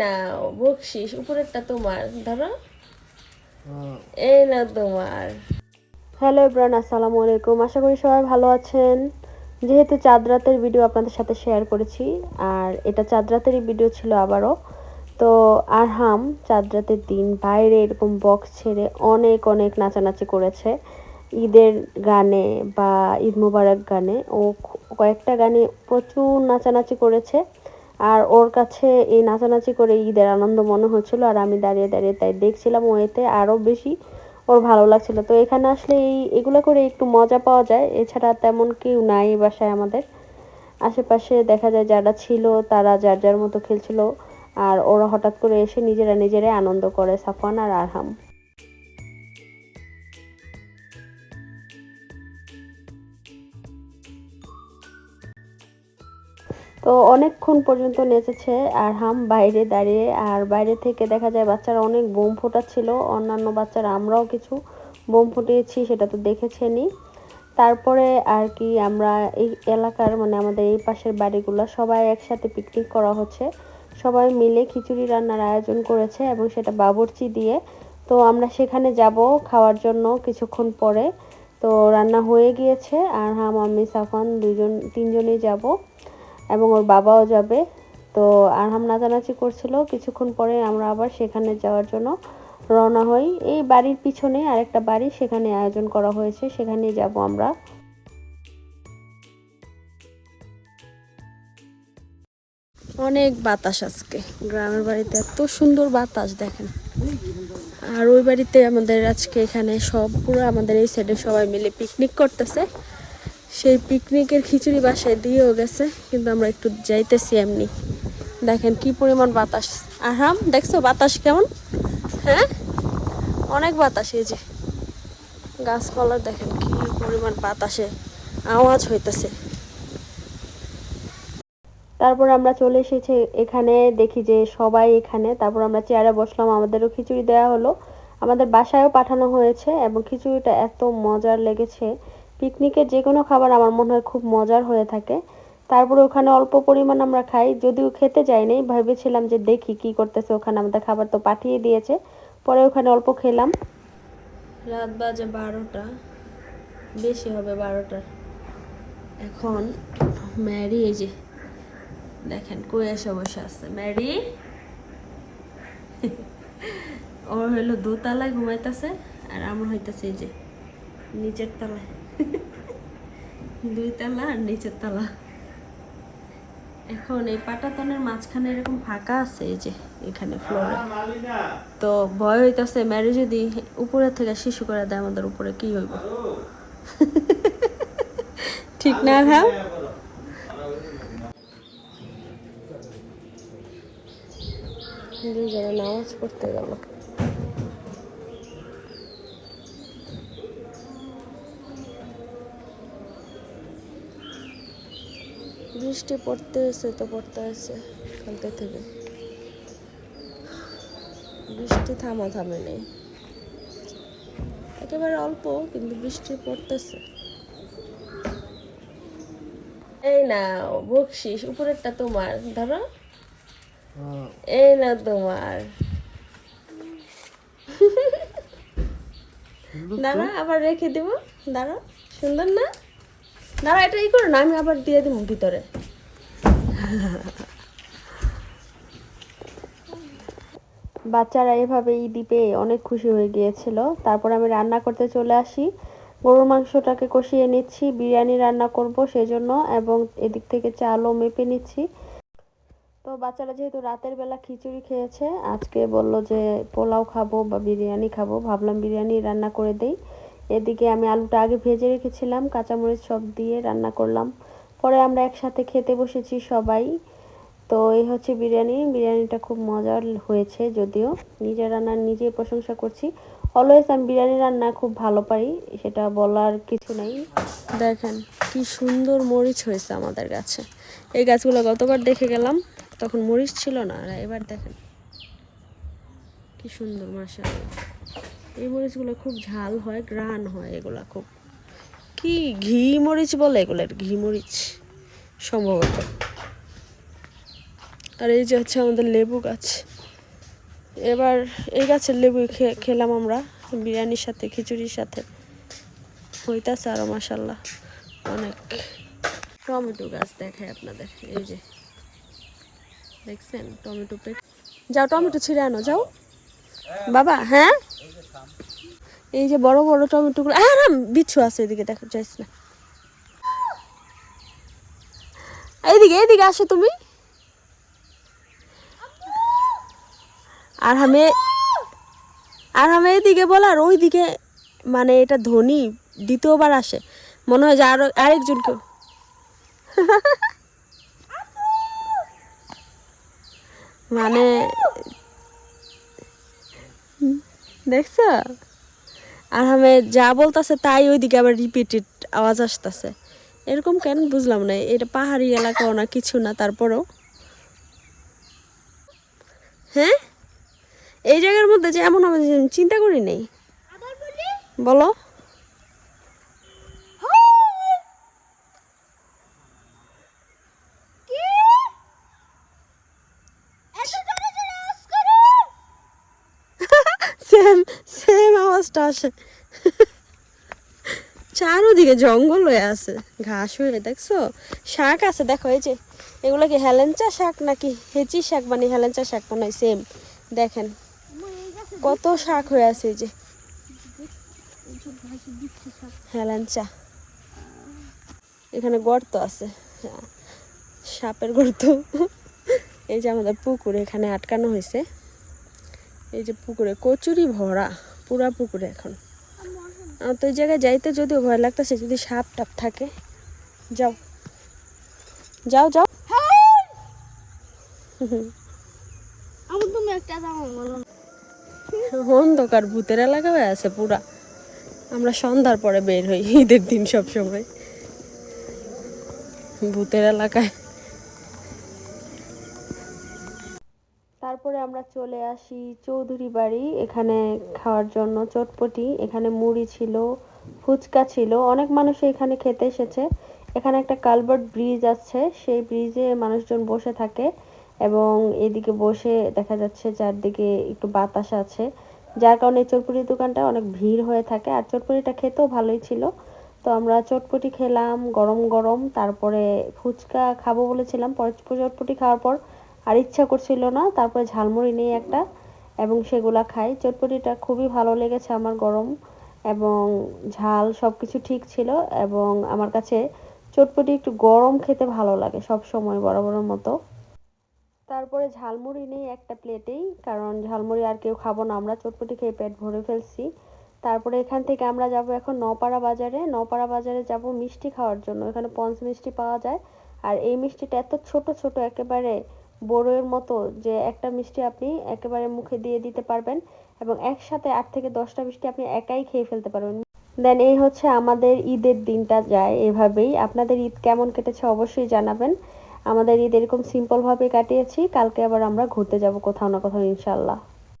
নাও বকশিস, উপরেরটা তোমার, ধরো। এই না তোমার। হ্যালো এভরিওয়ান, আসসালামু আলাইকুম। আশা করি সবাই ভালো আছেন। যেহেতু চাঁদ রাতের ভিডিও আপনাদের সাথে শেয়ার করেছি, আর এটা চাঁদ রাতেরই ভিডিও ছিল আবারও। তো আরহাম চাঁদ রাতের দিন বাইরে এরকম বক্স ছেড়ে অনেক অনেক নাচানাচি করেছে ঈদের গানে বা ঈদ মুবারক গানে। ও কয়েকটা গানে প্রচুর নাচানাচি করেছে, আর ওর কাছে এই নাচানাচি করে ঈদের আনন্দ মনে হচ্ছিল, আর আমি দাঁড়িয়ে দাঁড়িয়ে তাই দেখছিলাম। ও এতে আরও বেশি ওর ভালো লাগছিল। তো এখানে আসলে এগুলো করে একটু মজা পাওয়া যায়, এছাড়া তেমন কেউ নাই বাসায় আমাদের। আশেপাশে দেখা যায় যারা ছিল তারা যার যার মতো খেলছিল, আর ওরা হঠাৎ করে এসে নিজেরা নিজেরাই আনন্দ করে, সাফওয়ান আর আরহাম। তো অনেকক্ষণ পর্যন্ত নেচেছে আরহাম বাইরে দাঁড়িয়ে, আর বাইরে থেকে দেখা যায় বাচ্চারা অনেক বোম ফোটাচ্ছিল। অন্যান্য বাচ্চারা, আমরাও কিছু বোম ফুটিয়েছি, সেটা তো দেখেছেনই। তারপরে আর কি আমরা এই এলাকার মানে আমাদের এই পাশের বাড়িগুলো সবাই একসাথে পিকনিক করা হচ্ছে। সবাই মিলে খিচুড়ি রান্নার আয়োজন করেছে, এবং সেটা বাবুর্চি দিয়ে। তো আমরা সেখানে যাব খাওয়ার জন্য কিছুক্ষণ পরে। তো রান্না হয়ে গিয়েছে, আরহাম, আমি, সাফান তিনজনেই যাব, এবং ওর বাবাও যাবে। তো আরহাম নাচানাচি করছিল, কিছুক্ষণ পরে আমরা আবার সেখানে যাওয়ার জন্য রওনা হই। এই বাড়ির পিছনে আরেকটা বাড়ি, সেখানে আয়োজন করা হয়েছে, সেখানেই যাব আমরা। অনেক বাতাস আজকে গ্রামের বাড়িতে, এত সুন্দর বাতাস দেখেন। আর ওই বাড়িতে আমাদের আজকে এখানে সব পুরো আমাদের এই সাইডে সবাই মিলে পিকনিক করতেছে। সেই পিকনিকের খিচুড়ি বাসায় দিয়েও গেছে, কিন্তু আমরা একটু যাইতেছি এমনি। দেখেন কি পরিমাণ বাতাস। আরহাম, দেখছো বাতাস কেমন? হ্যাঁ, অনেক বাতাস। এই যে গাছপালা দেখেন কি পরিমাণ বাতাসে আওয়াজ হইতেছে। তারপর আমরা চলে এসেছি এখানে, দেখি যে সবাই এখানে। তারপর আমরা চেয়ারে বসলাম, আমাদেরও খিচুড়ি দেওয়া হলো, আমাদের বাসায়ও পাঠানো হয়েছে, এবং খিচুড়িটা এত মজার লেগেছে। পিকনিকের যে কোনো খাবার আমার মনে হয় খুব মজার হয়ে থাকে। তারপরে ওখানে অল্প পরিমাণ আমরা খাই, যদিও খেতে যাইনি, ভেবেছিলাম যে দেখি কি করতেছে ওখানে। আমাদের খাবার তো পাঠিয়ে দিয়েছে, পরে ওখানে অল্প খেলাম। রাত বাজে 12টা, বেশি হবে 12টার। এখন ম্যারি, এই যে দেখেন কই এসে বসে আছে ম্যারি। ওর হইলো দোতলায় ঘুমাইতেছে, আর আমার হইতেছে এই যে নিচের তলায়। 2 তলা আর নিচের তলা। এখন এই পাটাতনের মাঝখানে এরকম ফাঁকা আছে, এই যে এখানে ফ্লোরে। তো ভয় হইতেছে ম্যারি যদি উপরে থেকে শিশু করে দেয় আমাদের উপরে, কি হইব? ঠিক না? হ্যাঁ, দুজনে নামাজ পড়তে গেল। বৃষ্টি পড়তে হয়েছে, তো পড়তে হয়েছে কালকে থেকে। বৃষ্টি থামে নেই, একেবারে অল্প, কিন্তু বৃষ্টি পড়তেছে। এই নাও বকশিস, উপরেরটা তোমার, ধরো। এই না তোমার। দাঁড়া, আবার রেখে দিব। দাঁড়া, সুন্দর না? দাঁড়া, এটা করো না, আমি আবার দিয়ে দিব ভিতরে। বাচ্চারা এভাবে ঈদি পেয়ে অনেক খুশি হয়ে গিয়েছিল। তারপর আমি রান্না করতে চলে আসি, গরুর মাংসটাকে কষিয়ে নিচ্ছি, বিরিয়ানি রান্না করব সেজন্য, এবং এদিক থেকে চালও মেপে নিচ্ছি। তো বাচ্চারা যেহেতু রাতের বেলা খিচুড়ি খেয়েছে, আজকে বলল যে পোলাও খাবো বা বিরিয়ানি খাবো, ভাবলাম বিরিয়ানি রান্না করে দেই। এদিকে আমি আলুটা আগে ভেজে রেখেছিলাম, কাঁচামরিচ সব দিয়ে রান্না করলাম। পরে আমরা একসাথে খেতে বসেছি সবাই। তো এই হচ্ছে বিরিয়ানিটা খুব মজার হয়েছে, যদিও নিজের রান্নার নিজেই প্রশংসা করছি। অলওয়েজ আমি বিরিয়ানি রান্না খুব ভালো পারি, সেটা বলার কিছু নেই। দেখেন কি সুন্দর মরিচ হয়েছে আমাদের গাছে। এই গাছগুলো গতবার দেখে গেলাম, তখন মরিচ ছিল না, আর এবার দেখেন কি সুন্দর, মাশাআল্লাহ। এই মরিচগুলো খুব ঝাল হয়, গ্রান হয়, এগুলা খুব কি ঘি মরিচ বলে এগুলোর, ঘি মরিচ সম্ভবত। আর এই যে হচ্ছে আমাদের লেবু গাছ। এবার এই গাছের লেবু খেলাম আমরা বিরিয়ানির সাথে, খিচুড়ির সাথে হইতাছে আরো মাশাল্লাহ অনেক। টমেটো গাছ দেখায় আপনাদের, এই যে দেখছেন টমেটো যাও টমেটো ছিঁড়ে আনো যাও বাবা। হ্যাঁ এই যে বড় বড় টমেটোগুলো, বিচ্ছু আছে এদিকে, দেখা যাইস না। এইদিকে এইদিকে আসো তুমি। আর আমি এইদিকে বলার ওইদিকে, মানে এটা ধনী দ্বিতীয়বার আসে মনে হয় যে আরেকজনকে। মানে দেখছো, আর আমি যা বলতেছে তাই ওইদিকে আবার রিপিটেড আওয়াজ আসতেছে, এরকম কেন বুঝলাম না। এটা পাহাড়ি এলাকাও না কিছু না, তারপরেও হ্যাঁ এই জায়গার মধ্যে যে এমন আমি চিন্তা করি নাই। বলো সেম সেম আওয়াজটা আসে। চারোদিকে জঙ্গল হয়ে আছে, ঘাস হয়ে, দেখছো শাক আছে দেখো, এই যে এগুলো কি হেলেঞ্চা শাক নাকি হেঁচি শাক, মানে হেলেঞ্চা শাক মনে হয় সেম। দেখেন কত শাক হয়ে আছে, এই যে হেলেঞ্চা। এখানে গর্ত আছে, সাপের গর্ত। এই যে আমাদের পুকুর এখানে আটকানো হয়েছে, এই যে পুকুরে কচুরি ভরা, পুরা পুকুরে এখন। আমার তো ওই জায়গায় যাইতে যদিও ভয় লাগতেছে, যদি সাপ টাপ থাকে। যাও যাও যাও। অন্ধকার ভূতের এলাকা হয়ে আছে পুরা। আমরা সন্ধ্যার পরে বের হই ঈদের দিন, সব সময় ভূতের এলাকায়। তারপরে আমরা চলে আসি চৌধুরী বাড়ি, এখানে খাওয়ার জন্য চটপটি। এখানে মুড়ি ছিল, ফুচকা ছিল, অনেক মানুষ এখানে খেতে এসেছে। এখানে একটা কালভার্ট ব্রিজ আছে, সেই ব্রিজে মানুষজন বসে থাকে এবং এদিকে বসে দেখা যাচ্ছে চারদিকে একটু বাতাস আছে, যার কারণে চটপটির দোকানটা অনেক ভিড় হয়ে থাকে। আর চটপটিটা খেতেও ভালোই ছিল। তো আমরা চটপটি খেলাম গরম গরম, তারপরে ফুচকা খাবো বলেছিলাম, পরে চটপটি খাওয়ার পর আর ইচ্ছা করছিল না, তারপরে ঝালমুড়ি নিয়ে একটা, এবং সেগুলা খাই। চটপটিটা খুবই ভালো লেগেছে আমার, গরম এবং ঝাল সব কিছু ঠিক ছিল। এবং আমার কাছে চটপটি একটু গরম খেতে ভালো লাগে সব সময় বরাবরের মতো। তারপরে ঝালমুড়ি নেই একটা প্লেটেই, কারণ ঝালমুড়ি আর কেউ খাবো না, আমরা চটপটি খেয়ে পেট ভরে ফেলছি। তারপরে এখান থেকে আমরা যাব এখন নপাড়া বাজারে। নপাড়া বাজারে যাব মিষ্টি খাওয়ার জন্য, এখানে পঞ্চ মিষ্টি পাওয়া যায়। আর এই মিষ্টিটা এত ছোট ছোট, একেবারে বড়ের মতো, যে একটা মিষ্টি আপনি একেবারে মুখে দিয়ে দিতে পারবেন এবং একসাথে 8 থেকে 10টা মিষ্টি আপনি একাই খেয়ে ফেলতে পারবেন। দেন এই হচ্ছে আমাদের ঈদের দিনটা যায় এভাবেই। আপনাদের ঈদ কেমন কেটেছে অবশ্যই জানাবেন। আমাদের ঈদ এরকম সিম্পলভাবে কাটিয়েছি, কালকে আবার আমরা ঘুরতে যাব কোথাও না কোথাও ইনশাল্লাহ।